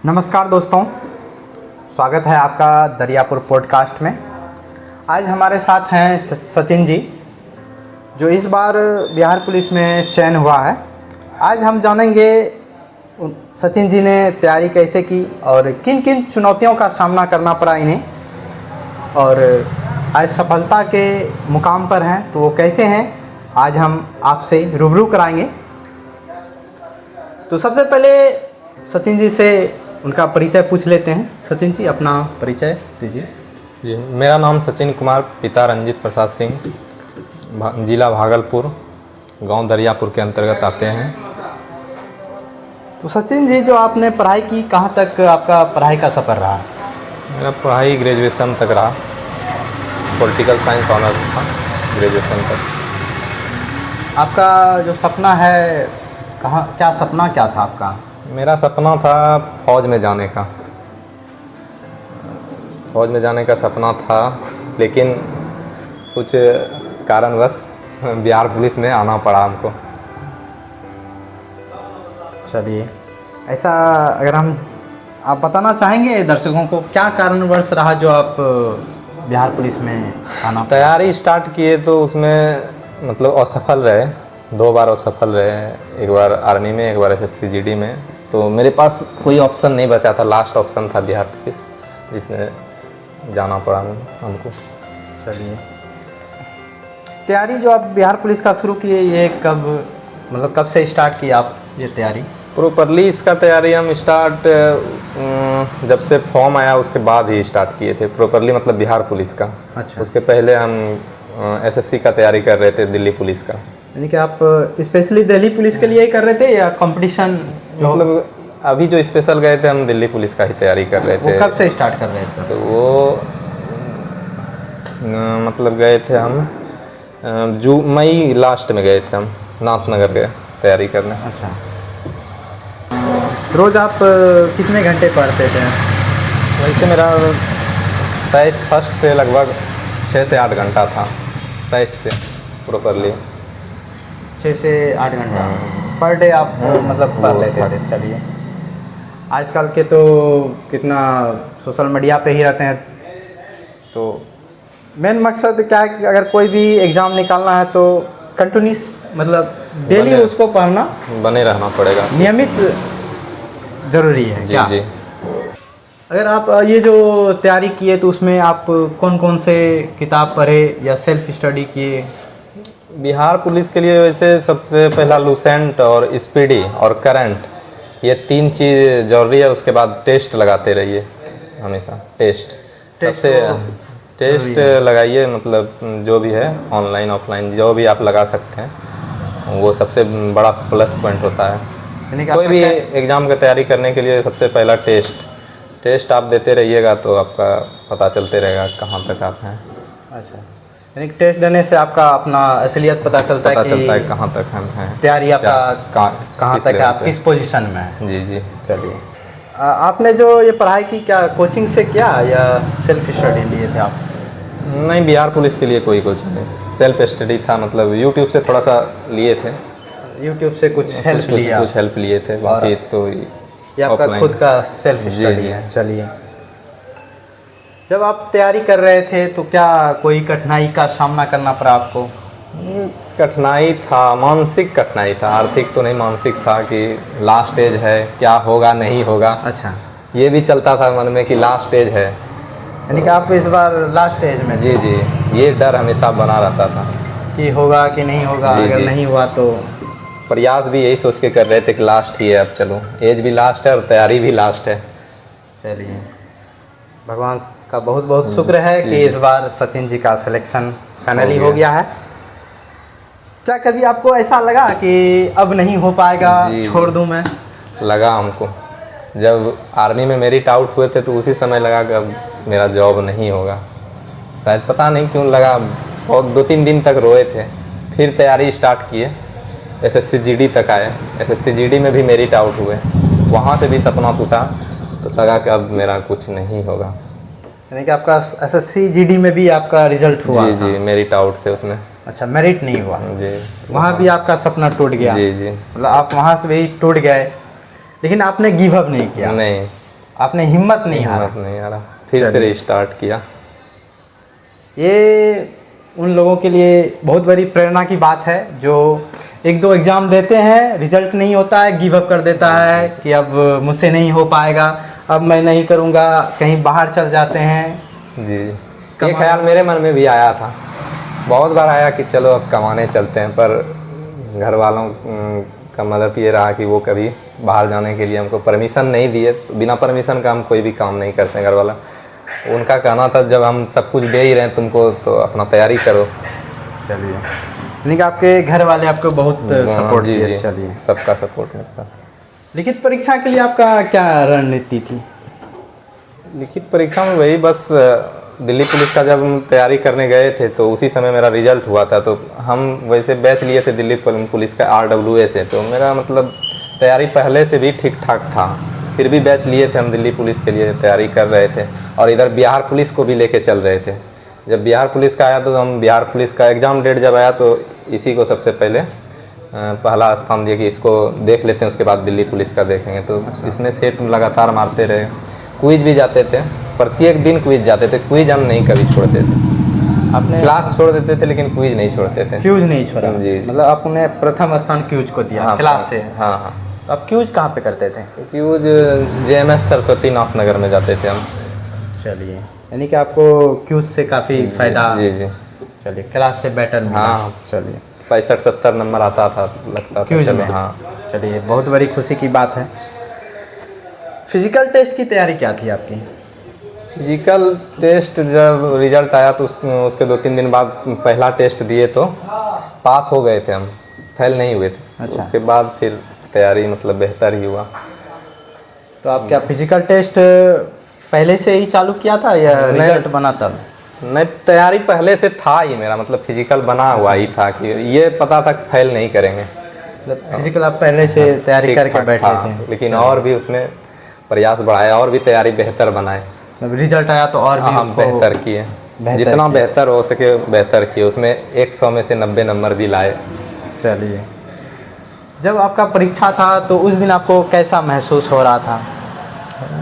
नमस्कार दोस्तों, स्वागत है आपका दरियापुर पॉडकास्ट में। आज हमारे साथ हैं सचिन जी, जो इस बार बिहार पुलिस में चयन हुआ है। आज हम जानेंगे सचिन जी ने तैयारी कैसे की और किन किन चुनौतियों का सामना करना पड़ा इन्हें, और आज सफलता के मुकाम पर हैं तो वो कैसे हैं, आज हम आपसे रूबरू कराएंगे। तो सबसे पहले सचिन जी से उनका परिचय पूछ लेते हैं। सचिन जी, अपना परिचय दीजिए। जी, मेरा नाम सचिन कुमार, पिता रंजीत प्रसाद सिंह, जिला भागलपुर, गांव दरियापुर के अंतर्गत आते हैं। तो सचिन जी, जो आपने पढ़ाई की, कहाँ तक आपका पढ़ाई का सफ़र रहा? मेरा पढ़ाई ग्रेजुएशन तक रहा, पॉलिटिकल साइंस ऑनर्स था ग्रेजुएशन तक। आपका जो सपना है, कहाँ, क्या सपना क्या था आपका? मेरा सपना था फौज में जाने का। फौज में जाने का सपना था, लेकिन कुछ कारणवश बिहार पुलिस में आना पड़ा हमको। चलिए, ऐसा अगर आप बताना चाहेंगे दर्शकों को, क्या कारणवश रहा जो आप बिहार पुलिस में आना पड़ा? तैयारी स्टार्ट किए तो उसमें मतलब असफल रहे, 2 बार असफल रहे, एक बार आर्मी में, एक बार एसएससी जीडी में। तो मेरे पास कोई ऑप्शन नहीं बचा था, लास्ट ऑप्शन था बिहार पुलिस, जिसमें जाना पड़ा हमको। चलिए, तैयारी जो आप बिहार पुलिस का शुरू किए, ये कब से स्टार्ट किए आप ये तैयारी? प्रॉपरली इसका तैयारी हम स्टार्ट जब से फॉर्म आया उसके बाद ही स्टार्ट किए थे, प्रॉपरली मतलब बिहार पुलिस का। अच्छा। उसके पहले हम एसएससी का तैयारी कर रहे थे, दिल्ली पुलिस का। यानी कि आप स्पेशली दिल्ली पुलिस के लिए ही कर रहे थे या कंपटीशन? मतलब अभी जो स्पेशल गए थे हम दिल्ली पुलिस का ही तैयारी कर रहे थे। वो कब से स्टार्ट कर रहे थे? तो वो मतलब गए थे हम मई लास्ट में गए थे हम नाथनगर के तैयारी करने। अच्छा। रोज़ आप कितने घंटे पढ़ते थे? वैसे मेरा 23 फर्स्ट से लगभग 6 से 8 घंटा था, 23 से प्रॉपरली 6 से 8 घंटा पर डे आप मतलब पढ़ लेते थे। चलिए, आजकल के तो कितना सोशल मीडिया पे ही रहते हैं, तो मेन मकसद क्या है कि अगर कोई भी एग्ज़ाम निकालना है तो कंटिन्यूस मतलब डेली उसको पढ़ना, बने रहना पड़ेगा, नियमित ज़रूरी है। जी क्या? जी। अगर आप ये जो तैयारी किए तो उसमें आप कौन कौन से किताब पढ़े या सेल्फ स्टडी किए? बिहार पुलिस के लिए वैसे सबसे पहला लूसेंट और स्पीडी और करंट, ये 3 चीज़ जरूरी है। उसके बाद टेस्ट लगाते रहिए हमेशा, सबसे टेस्ट लगाइए, मतलब जो भी है ऑनलाइन ऑफलाइन जो भी आप लगा सकते हैं, वो सबसे बड़ा प्लस पॉइंट होता है। कोई भी एग्ज़ाम की तैयारी करने के लिए सबसे पहला टेस्ट आप देते रहिएगा तो आपका पता चलते रहेगा कहाँ तक आप हैं। अच्छा, यानी टेस्ट देने से आपका अपना असलियत पता चलता है कहाँ तक हम हैं, तैयारी आपका कहाँ तक है, आप किस पोजीशन में हैं। जी जी। चलिए, आपने जो ये पढ़ाई की, क्या कोचिंग से किया या सेल्फ स्टडी लिए थे आप? नहीं, बिहार पुलिस के लिए कोई कोचिंग नहीं, सेल्फ स्टडी था। मतलब यूट्यूब से थोड़ा सा लिए थे, यूट्यूब से कुछ हेल्प लिए थे, बाकी तो ये आपका खुद का सेल्फ स्टडी है। चलिए, जब आप तैयारी कर रहे थे तो क्या कोई कठिनाई का सामना करना पड़ा आपको? कठिनाई था, मानसिक कठिनाई था, आर्थिक तो नहीं, मानसिक था कि लास्ट स्टेज है, क्या होगा नहीं होगा। अच्छा, ये भी चलता था मन में कि लास्ट स्टेज है, यानी कि आप इस बार लास्ट स्टेज में? जी जी, ये डर हमेशा बना रहता था कि होगा कि नहीं होगा। अगर नहीं हुआ तो प्रयास भी यही सोच के कर रहे थे कि लास्ट ही है, अब चलो, एज भी लास्ट है और तैयारी भी लास्ट है। चलिए, भगवान का बहुत बहुत शुक्र है कि इस बार सचिन जी का सिलेक्शन फाइनली हो गया है। क्या कभी आपको ऐसा लगा कि अब नहीं हो पाएगा, छोड़ दूं मैं? लगा हमको, जब आर्मी में मेरिट आउट हुए थे तो उसी समय लगा कि अब मेरा जॉब नहीं होगा। शायद पता नहीं क्यों लगा, बहुत 2-3 दिन तक रोए थे। फिर तैयारी स्टार्ट किए, एसएससी जीडी तक आए, एसएससी जीडी में भी मेरिट आउट हुए, वहाँ से भी सपना टूटा, तो लगा कि अब मेरा कुछ नहीं होगा। यानी कि आपका एसएससी जीडी में भी आपका रिजल्ट हुआ? जी जी, मेरिट आउट थे उसमें। अच्छा, मेरिट नहीं हुआ जी, वहाँ भी आपका सपना टूट गया? जी जी, मतलब आप वहाँ से भी टूट गए, लेकिन आपने गिव अप नहीं किया? नहीं, आपने हिम्मत नहीं हारा। हिम्मत नहीं हारा, फिर से रिस्टार्ट किया। ये उन लोगों के लिए बहुत बड़ी प्रेरणा की बात है जो एक दो एग्ज़ाम देते हैं, रिजल्ट नहीं होता है, गिव अप कर देता है कि अब मुझसे नहीं हो पाएगा, अब मैं नहीं करूँगा, कहीं बाहर चल जाते हैं। जी, ये ख्याल मेरे मन में भी आया था, बहुत बार आया कि चलो अब कमाने चलते हैं, पर घर वालों का मदद ये रहा कि वो कभी बाहर जाने के लिए हमको परमिशन नहीं दिए। तो बिना परमिशन का हम कोई भी काम नहीं करते हैं। घर वाला उनका कहना था जब हम सब कुछ दे ही रहे हैं तुमको तो अपना तैयारी करो। चलिए, यानी कि आपके घर वाले आपको बहुत सपोर्ट किए। चलिए, सबका सपोर्ट मेरे साथ। लिखित परीक्षा के लिए आपका क्या रणनीति थी? लिखित परीक्षा में वही बस दिल्ली पुलिस का जब हम तैयारी करने गए थे तो उसी समय मेरा रिजल्ट हुआ था। तो हम वैसे बैच लिए थे दिल्ली पुलिस का RWA से, तो मेरा मतलब तैयारी पहले से भी ठीक ठाक था। फिर भी बैच लिए थे हम, दिल्ली पुलिस के लिए तैयारी कर रहे थे और इधर बिहार पुलिस को भी लेके चल रहे थे। जब बिहार पुलिस का आया तो हम बिहार पुलिस का एग्ज़ाम डेट जब आया तो इसी को सबसे पहले पहला स्थान दिया कि इसको देख लेते हैं, उसके बाद दिल्ली पुलिस का देखेंगे। तो इसमें सेट लगातार मारते रहे, क्विज भी जाते थे, प्रत्येक दिन क्विज जाते थे। क्विज हम नहीं कभी छोड़ते थे, आपने क्लास छोड़ देते थे लेकिन क्विज नहीं छोड़ते थे। क्यूज नहीं छोड़ा जी, मतलब आपने प्रथम स्थान क्यूज को दिया। हाँ, क्लास से। हाँ हाँ। तो आप क्यूज कहाँ पे करते थे? क्यूज JMS सरस्वती नाथ नगर में जाते थे हम। चलिए, यानी कि आपको क्यूज से काफ़ी फायदा। जी जी। चलिए, क्लास से बेटर मिला। हाँ, चलिए, 65-70 नंबर आता था, लगता था क्यूज चलो। में। हाँ, चलिए, बहुत बड़ी खुशी की बात है। फिजिकल टेस्ट की तैयारी क्या थी आपकी? फिजिकल टेस्ट जब रिजल्ट आया तो उसके 2-3 दिन बाद पहला टेस्ट दिए तो पास हो गए थे हम, फेल नहीं हुए थे। अच्छा। उसके बाद फिर तैयारी मतलब बेहतर ही हुआ। तो आप क्या फिजिकल टेस्ट पहले से ही चालू किया था या रिजल्ट बना तब? नहीं, तैयारी पहले से था ही मेरा, मतलब फिजिकल बना हुआ ही था कि ये पता था फेल नहीं करेंगे। मतलब फिजिकल आप पहले से तैयारी करके बैठे थे? लेकिन और भी उसमें प्रयास बढ़ाया और भी तैयारी बेहतर बनाए। रिजल्ट आया तो और भी हम बेहतर किए, जितना बेहतर हो सके बेहतर किए। उसमें 100 में से 90 नंबर भी लाए। चलिए, जब आपका परीक्षा था तो उस दिन आपको कैसा महसूस हो रहा था?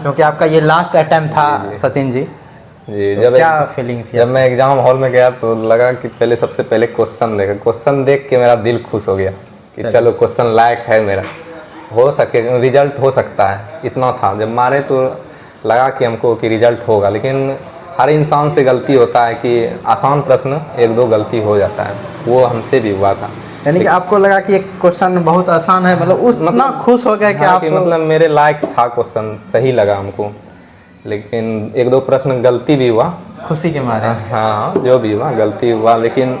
क्योंकि आपका ये लास्ट अटेम्प्ट था सचिन जी। जी, तो जब क्या फीलिंग थी? जब मैं एग्ज़ाम हॉल में गया तो लगा कि पहले सबसे पहले क्वेश्चन देख के मेरा दिल खुश हो गया कि चलो क्वेश्चन लायक है मेरा, हो सके रिजल्ट हो सकता है, इतना था। जब मारे तो लगा कि हमको कि रिजल्ट होगा, लेकिन हर इंसान से गलती होता है कि आसान प्रश्न 1-2 गलती हो जाता है, वो हमसे भी हुआ था। यानी कि आपको लगा कि एक क्वेश्चन बहुत आसान है, मतलब उतना खुश हो गया कि हाँ, आप मतलब मेरे लायक था, क्वेश्चन सही लगा हमको, लेकिन 1-2 प्रश्न गलती भी हुआ। खुशी के मारे? हाँ, जो भी हुआ गलती हुआ, लेकिन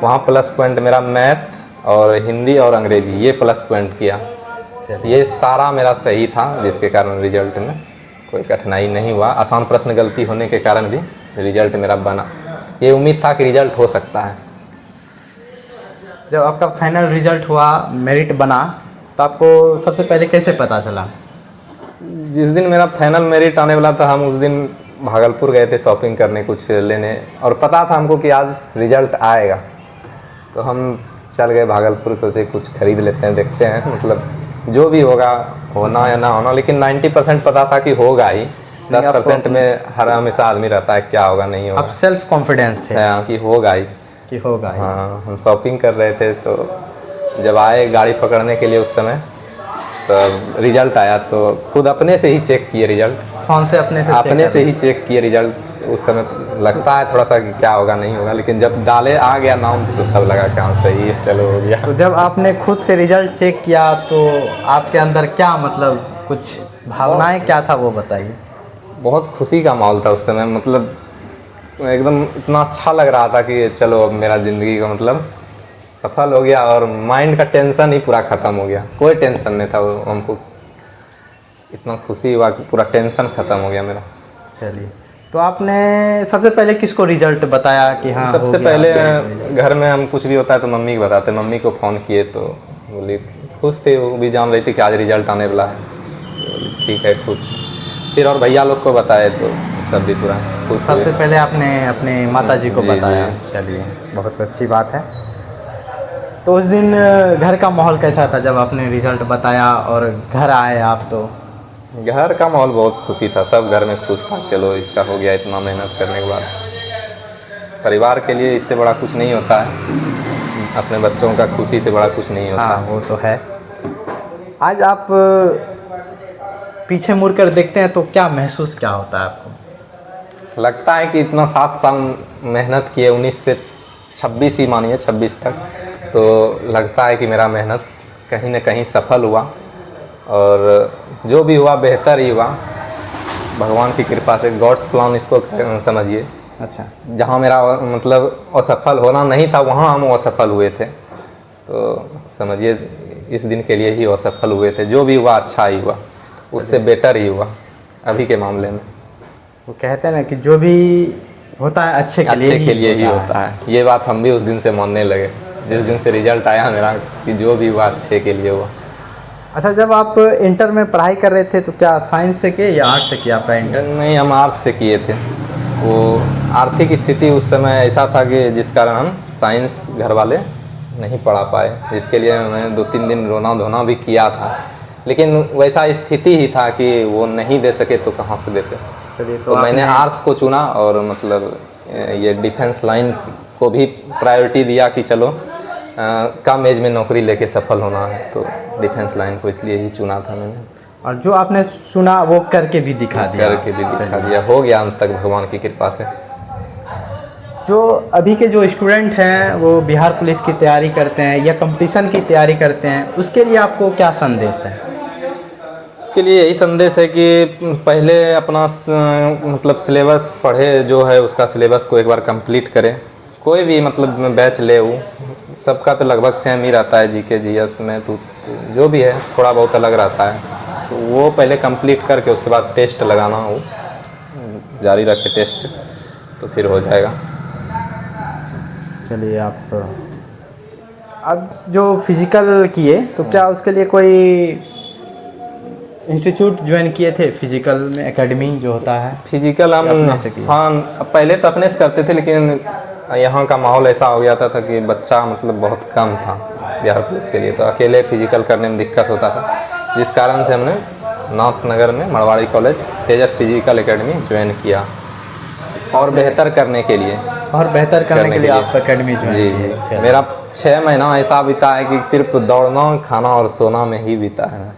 वहाँ प्लस पॉइंट मेरा मैथ और हिंदी और अंग्रेजी ये प्लस पॉइंट किया। ये सारा मेरा सही था, जिसके कारण रिजल्ट में कोई कठिनाई नहीं हुआ। आसान प्रश्न गलती होने के कारण भी रिजल्ट मेरा बना। ये उम्मीद था कि रिजल्ट हो सकता है। जब आपका फाइनल रिजल्ट हुआ, मेरिट बना, तो आपको सबसे पहले कैसे पता चला? जिस दिन मेरा फाइनल मेरिट आने वाला था, हम उस दिन भागलपुर गए थे शॉपिंग करने, कुछ लेने, और पता था हमको कि आज रिजल्ट आएगा। तो हम चल गए भागलपुर, सोचे कुछ खरीद लेते हैं, देखते हैं, मतलब जो भी होगा, होना या ना होना, लेकिन 90% पता था कि होगा ही। 10% में हर हमेशा आदमी रहता है क्या होगा नहीं होगा। आप सेल्फ कॉन्फिडेंस थे कि होगा ही, कि होगा ही। हाँ, हम शॉपिंग कर रहे थे तो जब आए गाड़ी पकड़ने के लिए उस समय, तो रिजल्ट आया तो खुद अपने से ही चेक किए रिजल्ट। फोन से अपने से ही चेक किए रिजल्ट। उस समय लगता है थोड़ा सा कि क्या होगा नहीं होगा, लेकिन जब डाले आ गया नाम तो तब लगा कि हाँ सही है, चलो हो गया। तो जब आपने खुद से रिजल्ट चेक किया तो आपके अंदर क्या, मतलब कुछ भावनाएं क्या था वो बताइए? बहुत खुशी का माहौल था उस समय, मतलब एकदम इतना अच्छा लग रहा था कि चलो अब मेरा ज़िंदगी का मतलब सफल हो गया, और माइंड का टेंशन ही पूरा ख़त्म हो गया। कोई टेंशन नहीं था, वो हमको इतना खुशी हुआ कि पूरा टेंशन ख़त्म हो गया मेरा। चलिए, तो आपने सबसे पहले किसको रिजल्ट बताया कि हाँ सबसे पहले घर में हम कुछ भी होता है तो मम्मी को बताते, मम्मी को फ़ोन किए तो बोली, खुश थे, वो भी जान रही थी कि आज रिजल्ट आने वाला है, ठीक है, खुश। फिर और भैया लोग को बताए तो सब भी पूरा खुश। सबसे पहले आपने अपने माता जी को बताया। जी। चलिए, बहुत अच्छी बात है। तो उस दिन घर का माहौल कैसा था जब आपने रिजल्ट बताया और घर आए आप? तो घर का माहौल बहुत खुशी था, सब घर में खुश था, चलो इसका हो गया इतना मेहनत करने के बाद। परिवार के लिए इससे बड़ा कुछ नहीं होता है, अपने बच्चों का खुशी से बड़ा कुछ नहीं होता। हाँ वो तो है। आज आप पीछे मुड़ कर देखते हैं तो क्या महसूस क्या होता है आपको? लगता है कि इतना 7 साल मेहनत किए, 19 से 26 ही मानिए, 26 तक, तो लगता है कि मेरा मेहनत कहीं ना कहीं सफल हुआ, और जो भी हुआ बेहतर ही हुआ, भगवान की कृपा से, गॉड्स प्लान इसको समझिए। अच्छा, जहाँ मेरा मतलब असफल होना नहीं था वहाँ हम असफल हुए थे, तो समझिए इस दिन के लिए ही असफल हुए थे। जो भी हुआ अच्छा ही हुआ, उससे बेटर ही हुआ अभी के मामले में। वो कहते हैं ना कि जो भी होता है अच्छे के लिए ही होता है। ये बात हम भी उस दिन से मानने लगे, जिस दिन से रिजल्ट आया मेरा कि जो भी हुआ अच्छे के लिए हुआ। अच्छा, जब आप इंटर में पढ़ाई कर रहे थे तो क्या साइंस से किए या आर्ट्स से किया आपका इंटर? नहीं, हम आर्ट्स से किए थे। वो आर्थिक स्थिति उस समय ऐसा था कि जिस कारण हम साइंस घर वाले नहीं पढ़ा पाए, जिसके लिए मैंने 2-3 दिन रोना धोना भी किया था, लेकिन वैसा स्थिति ही था कि वो नहीं दे सके तो कहाँ से देते। चलिए, तो मैंने आर्ट्स को चुना, और मतलब ये डिफेंस लाइन को भी प्रायोरिटी दिया कि चलो कम एज में नौकरी लेके सफल होना है, तो डिफेंस लाइन को इसलिए ही चुना था मैंने। और जो आपने सुना वो करके भी दिखा दिया। करके भी दिखा दिया, हो गया अंत तक भगवान की कृपा से। जो अभी के जो स्टूडेंट हैं वो बिहार पुलिस की तैयारी करते हैं या कंपटीशन की तैयारी करते हैं, उसके लिए आपको क्या संदेश है? उसके लिए यही संदेश है कि पहले अपना मतलब सिलेबस पढ़े, जो है उसका सिलेबस को एक बार कंप्लीट करें। कोई भी मतलब बैच ले, वो सबका तो लगभग सेम ही रहता है, जीके जीएस में तो जो भी है थोड़ा बहुत अलग रहता है, तो वो पहले कंप्लीट करके उसके बाद टेस्ट लगाना, वो जारी रखे टेस्ट, तो फिर हो जाएगा। चलिए, आप अब जो फिजिकल किए तो क्या उसके लिए कोई इंस्टीट्यूट ज्वाइन किए थे? फिजिकल में एकेडमी जो होता है फिजिकल हम अपने से किए? हाँ, पहले तो अपने से करते थे, लेकिन यहाँ का माहौल ऐसा हो गया था कि बच्चा मतलब बहुत कम था बिहार पुलिस के लिए, तो अकेले फिजिकल करने में दिक्कत होता था, जिस कारण से हमने नॉर्थ नगर में मड़वाड़ी कॉलेज तेजस फिजिकल एकेडमी ज्वाइन किया, और बेहतर करने के लिए। और बेहतर करने के लिए आप एकेडमी ज्वाइन जी किए? जी, अच्छा। मेरा 6 महीना ऐसा बीता है कि सिर्फ दौड़ना, खाना और सोना में ही बीता है।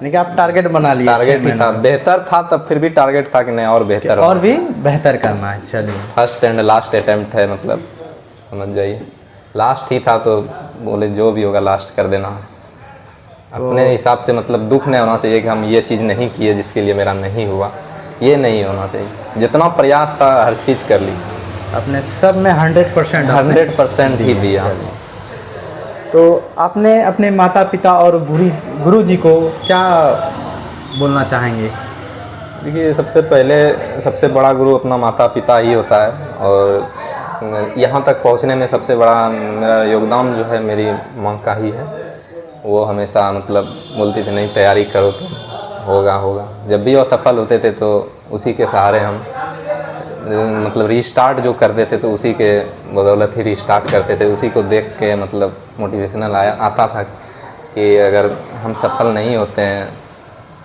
लेकिन आप टारगेट बना लिए? टारगेट ही था, बेहतर था तब, फिर भी टारगेट था कि नहीं और बेहतर और भी बेहतर करना है। चलिए, फर्स्ट एंड लास्ट अटेम्प्ट है, मतलब समझ जाइए लास्ट ही था, तो बोले जो भी होगा लास्ट कर देना है। अपने हिसाब से मतलब दुख नहीं होना चाहिए कि हम ये चीज़ नहीं किए जिसके लिए मेरा नहीं हुआ, ये नहीं होना चाहिए। जितना प्रयास था हर चीज़ कर ली, अपने सब में 100% ही दिया। तो आपने अपने माता पिता और गुरु जी को क्या बोलना चाहेंगे? देखिए, सबसे बड़ा गुरु अपना माता पिता ही होता है, और यहाँ तक पहुँचने में सबसे बड़ा मेरा योगदान जो है मेरी माँ का ही है। वो हमेशा मतलब बोलती थी नहीं तैयारी करो तो होगा। जब भी वो सफल होते थे तो उसी के सहारे हम मतलब रीस्टार्ट जो करते थे, तो उसी के बदौलत ही रीस्टार्ट करते थे। उसी को देख के मतलब मोटिवेशनल आता था कि अगर हम सफल नहीं होते हैं,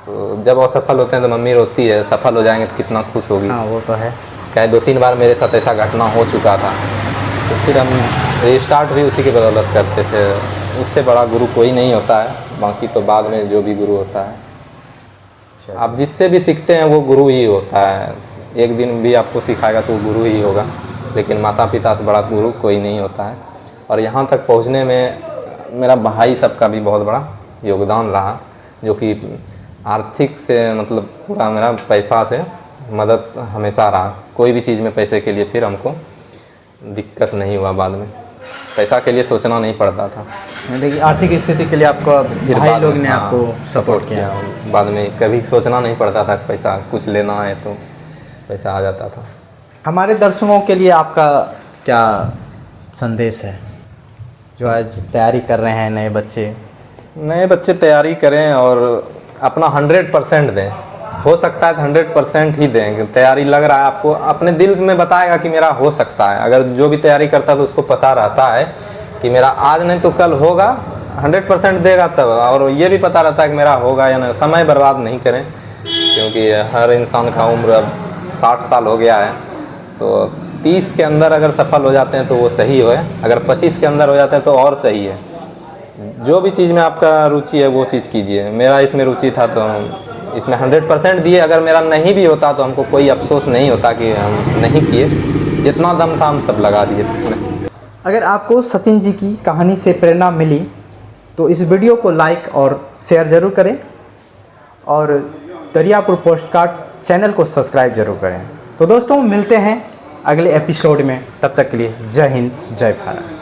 तो जब असफल होते हैं तो मम्मी रोती है, सफल हो जाएंगे तो कितना खुश होगी। हाँ वो तो है। क्या 2-3 बार मेरे साथ ऐसा घटना हो चुका था, तो फिर हम रीस्टार्ट भी उसी के बदौलत करते थे। उससे बड़ा गुरु कोई नहीं होता है, बाकी तो बाद में जो भी गुरु होता है, आप जिससे भी सीखते हैं वो गुरु ही होता है। एक दिन भी आपको सिखाएगा तो गुरु ही होगा, लेकिन माता पिता से बड़ा गुरु कोई नहीं होता है। और यहाँ तक पहुँचने में मेरा भाई सबका भी बहुत बड़ा योगदान रहा, जो कि आर्थिक से मतलब पूरा मेरा पैसा से मदद हमेशा रहा। कोई भी चीज़ में पैसे के लिए फिर हमको दिक्कत नहीं हुआ, बाद में पैसा के लिए सोचना नहीं पड़ता था। देखिए, आर्थिक स्थिति के लिए आपको भाई लोग ने आपको सपोर्ट किया। बाद में कभी सोचना नहीं पड़ता था, पैसा कुछ लेना है तो पैसा आ जाता था। हमारे दर्शकों के लिए आपका क्या संदेश है, जो आज तैयारी कर रहे हैं नए बच्चे तैयारी करें और अपना 100% दें। हो सकता है तो 100% ही दें। तैयारी लग रहा है आपको, अपने दिल में बताएगा कि मेरा हो सकता है। अगर जो भी तैयारी करता है तो उसको पता रहता है कि मेरा आज नहीं तो कल होगा, 100% देगा तब, और ये भी पता रहता है कि मेरा होगा या नहीं। समय बर्बाद नहीं करें, क्योंकि हर इंसान का उम्र अब 60 साल हो गया है। तो 30 के अंदर अगर सफल हो जाते हैं तो वो सही है, अगर 25 के अंदर हो जाते हैं तो और सही है। जो भी चीज़ में आपका रुचि है वो चीज़ कीजिए। मेरा इसमें रुचि था तो इसमें 100% दिए। अगर मेरा नहीं भी होता तो हमको कोई अफसोस नहीं होता कि हम नहीं किए। जितना दम था हम सब लगा दिए थे इसमें। अगर आपको सचिन जी की कहानी से प्रेरणा मिली तो इस वीडियो को लाइक और शेयर ज़रूर करें, और दरियापुर पोस्टकार्ड चैनल को सब्सक्राइब जरूर करें। तो दोस्तों मिलते हैं अगले एपिसोड में, तब तक के लिए जय हिंद जय भारत।